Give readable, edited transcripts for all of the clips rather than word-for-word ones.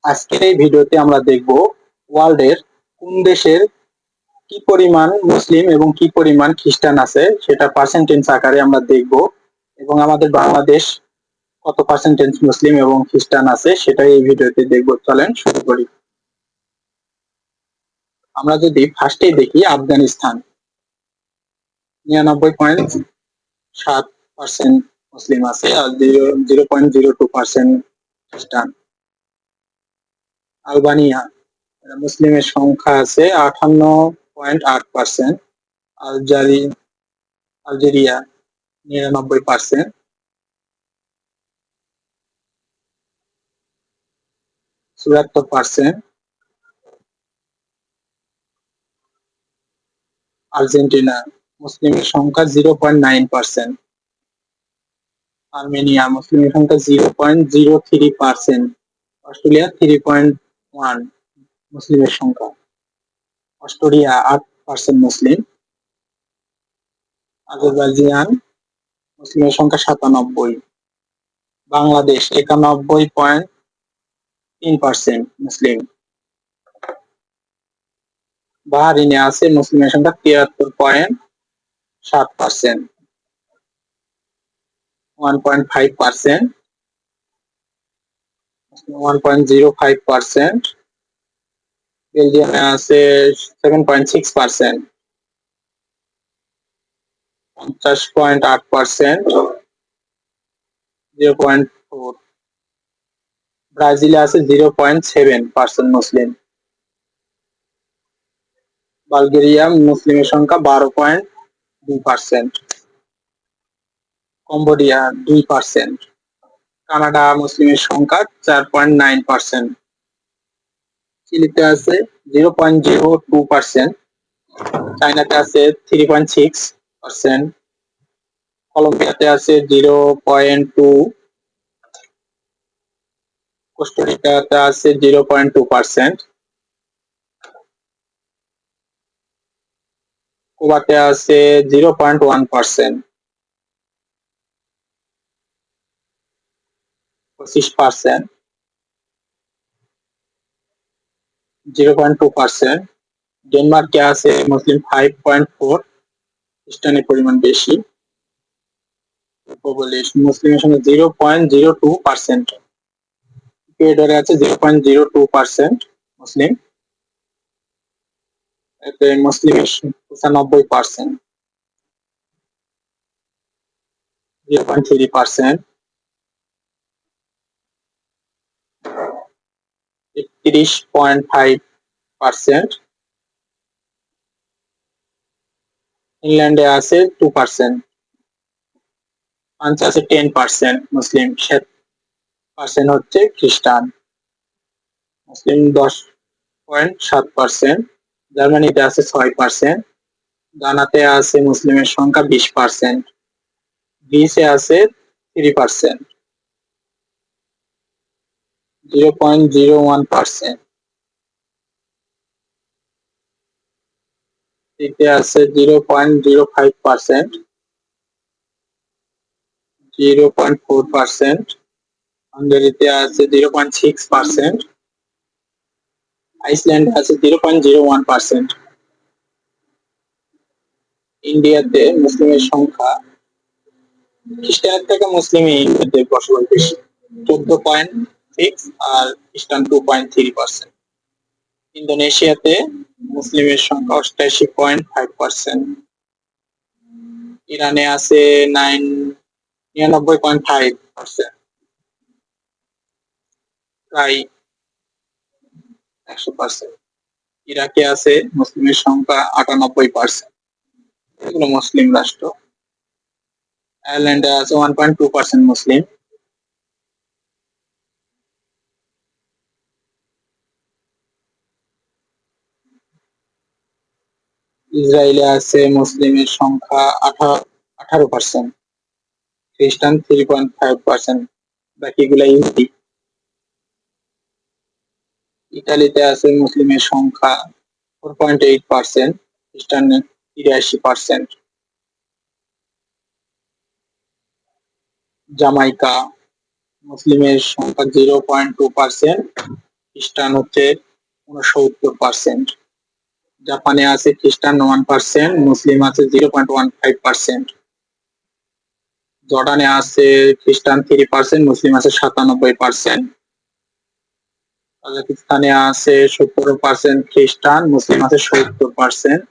আজকের এই ভিডিওতে আমরা দেখব ওয়ার্ল্ডের কোন দেশের কি পরিমাণ মুসলিম এবং কি পরিমাণ খ্রিস্টান আছে সেটা পার্সেন্টেজ আকারে আমরা দেখব এবং আমাদের বাংলাদেশ কত পার্সেন্টেজ মুসলিম এবং খ্রিস্টান আছে সেটাই এই ভিডিওতে দেখব। চলেন শুরু করি। আমরা যদি ফার্স্টেই দেখি আফগানিস্তান 99.7% মুসলিম আছে আর 0.02% খ্রিস্টান। আলবানিয়া মুসলিমের সংখ্যা আছে 58.8%। আলজেরিয়া 99%। চুয়াত্তর পার্সেন্ট। আর্জেন্টিনা মুসলিমের সংখ্যা 0.9%। আর্মেনিয়া মুসলিমের সংখ্যা 0.03%। অস্ট্রেলিয়া 3.1 মুসলিমের সংখ্যা। অস্ট্রেলিয়া 8% মুসলিম। আজারবাইজান মুসলিমের সংখ্যা 97। বাংলাদেশ 91.3% মুসলিম। বাহরিনে আছে মুসলিমের সংখ্যা 73.7%। 1.5%। 1.05%। বেলজিয়ামে আছে 7.6%। 50.8%। 0.4। ব্রাজিলে আছে 0.7% মুসলিম। বালগেরিয়া মুসলিমের সংখ্যা 12.2%। কম্বোডিয়া 2%। কানাডা মুসলিমের সংখ্যা 4.9%। চিলিতে আছে 0.02%। চায়নাতে আছে 3.6%। কলম্বিয়াতে আছে 0.2। কোস্টারিকাতে আছে 0.2%। কুবাতে আছে 0.1%। 25%। 0.2%। ডেনমার্কে আছে মুসলিম 5.4। খ্রিস্টানের পরিমাণ বেশি। মুসলিমের সঙ্গে 0.02%। ইকুয়েডরে আছে 0.02% মুসলিম। এতে মুসলিমের 95%। 0.3%। 31.5%। ইংল্যান্ডে আছে 2%। ফ্রান্সে আছে 10% মুসলিম। 7% হচ্ছে খ্রিস্টান। মুসলিম 10.7%। জার্মানিতে আছে 6%। গানাতে আছে মুসলিমের সংখ্যা 20%। গ্রিসে আছে 3%। 0.01%। এতে আছে 0.05%। 0.4%। হাঙ্গেরিতে আছে 0.6%। আইসল্যান্ডে আছে 0.01%। ইন্ডিয়াতে মুসলিমের সংখ্যা খ্রিস্টানের থেকে মুসলিমই ইন্ডিয়াতে বসবাস বেশি, 14.6 আর খ্রিস্টান 2.3%। ইন্দোনেশিয়াতে মুসলিমের সংখ্যা 88.5%। ইরানে আছে 99.5%, প্রায় 100%। ইরাকে আছে মুসলিমের সংখ্যা 98%। এগুলো মুসলিম রাষ্ট্র। আয়ারল্যান্ডে আছে 1.2% মুসলিম। ইসরায়েলে আছে মুসলিমের সংখ্যা 18%। খ্রিস্টান 3.5%, বাকিগুলা ইহুদি। ইতালিতে আছে মুসলিমের সংখ্যা 4.8%, খ্রিস্টান 83%। জামাইকা মুসলিমের সংখ্যা 0.2%, খ্রিস্টান হচ্ছে 69%। জাপানে আছে খ্রিস্টান 1%, মুসলিম আছে 0.15%। জর্ডানে আছে খ্রিস্টান 3%, মুসলিম আছে 97%। কাজাকিস্তানে আছে 17% খ্রিস্টান, মুসলিম আছে 70%।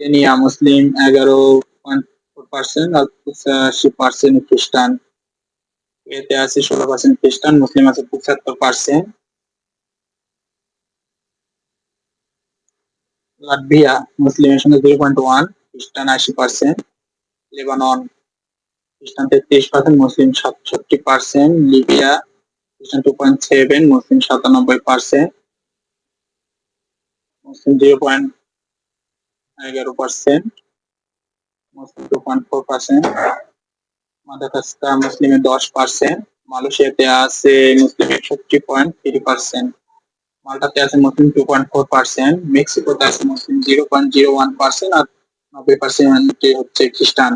কেনিয়া মুসলিম 11.4% আর 85% খ্রিস্টান। এতে আছে 16% খ্রিস্টান, মুসলিম আছে 75%। লাটভিয়া মুসলিমের সঙ্গে 0.1, খ্রিস্টান 80%। লেবানন খ্রিস্টান 33%, মুসলিম 67%। লিবিয়া খ্রিস্টান 2.7, মুসলিম 97%। মুসলিম 0.11%, মুসলিম 2.4%। মাদাগাস্কার মুসলিমের 10%। মালয়েশিয়াতে আছে মুসলিম 61.3%। মাল্টাতে আছে মুসলিম 2.4%। মেক্সিকোতে আছে মুসলিম 0.01% আর 90% হচ্ছে খ্রিস্টান।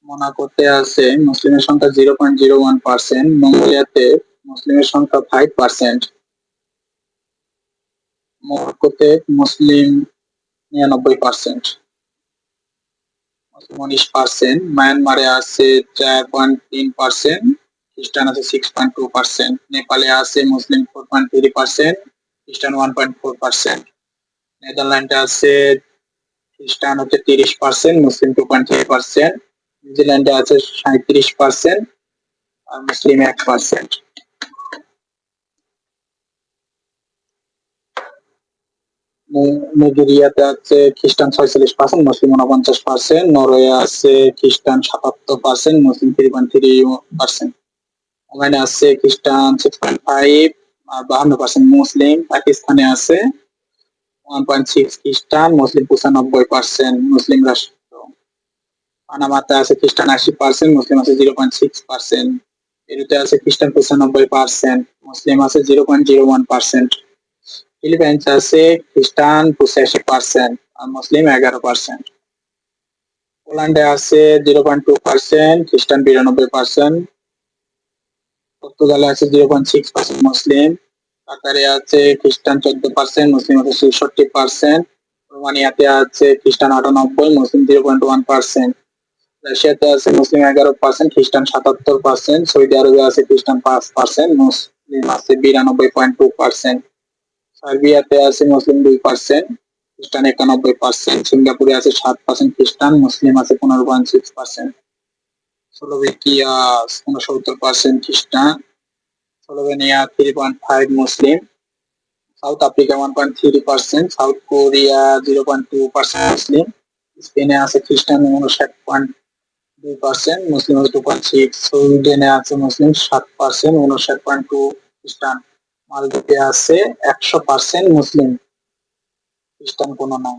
মোনাকোতে আছে মুসলিমের সংখ্যা 0.01%। মঙ্গোলিয়াতে মুসলিমের সংখ্যা 5%। মরক্কোতে মুসলিম 99%, 19%। মায়ানমারে আছে 4.3%, খ্রিস্টান আছে 6.2%। নেপালে আছে মুসলিম 4.3%, খ্রিস্টান 1.4%। নেদারল্যান্ডে আছে খ্রিস্টান হচ্ছে 30%, মুসলিম 2.3%। নিউজিল্যান্ডে আছে 37% আর মুসলিম 1%। নাইজেরিয়াতে আছে খ্রিস্টান 46%, মুসলিম 49%। নরওয়ে আছে খ্রিস্টান 77%, মুসলিম 3.3%। ওমানে আছে খ্রিস্টান 6.5 আর 52% মুসলিম। পাকিস্তানে আছে 1.6 খ্রিস্টান, মুসলিম 95%। মুসলিম রাষ্ট্র। পানামাতে আছে খ্রিস্টান 80%, মুসলিম আছে 0.6%। পেরুতে আছে খ্রিস্টান 95%, মুসলিম আছে 0.01%। ফিলিপাইন্স আছে খ্রিস্টান 85% আর মুসলিম 11%। পোল্যান্ডে আছে 0.2%, খ্রিস্টান 92%। পর্তুগালে আছে 0.6% মুসলিম। কাতারে আছে খ্রিস্টান 14%, মুসলিম আছে 66%। রোমানিয়াতে আছে খ্রিস্টান 98, মুসলিম 0.1%। রাশিয়াতে আছে মুসলিম 11%, খ্রিস্টান 77%। সৌদি আরবে আছে খ্রিস্টান 5%, মুসলিম আছে 92.2%। সার্বিয়াতে আছে মুসলিম 2%, খ্রিস্টান 91%। সিঙ্গাপুরে আছে 7% খ্রিস্টান, মুসলিম আছে 15.6%। স্লোভাকিয়া 69% খ্রিস্টান, স্লোভেনিয়া 3.5 মুসলিম। সাউথ আফ্রিকা 1.3%, সাউথ কোরিয়া 0.2% মুসলিম। স্পেনে আছে খ্রিস্টান 59.2%, মুসলিম 2.6। সুইডেনে আছে মুসলিম 7%, 59.2 খ্রিস্টান। মালদ্বীপে আছে 100% মুসলিম, খ্রিস্টান কোনো নাই।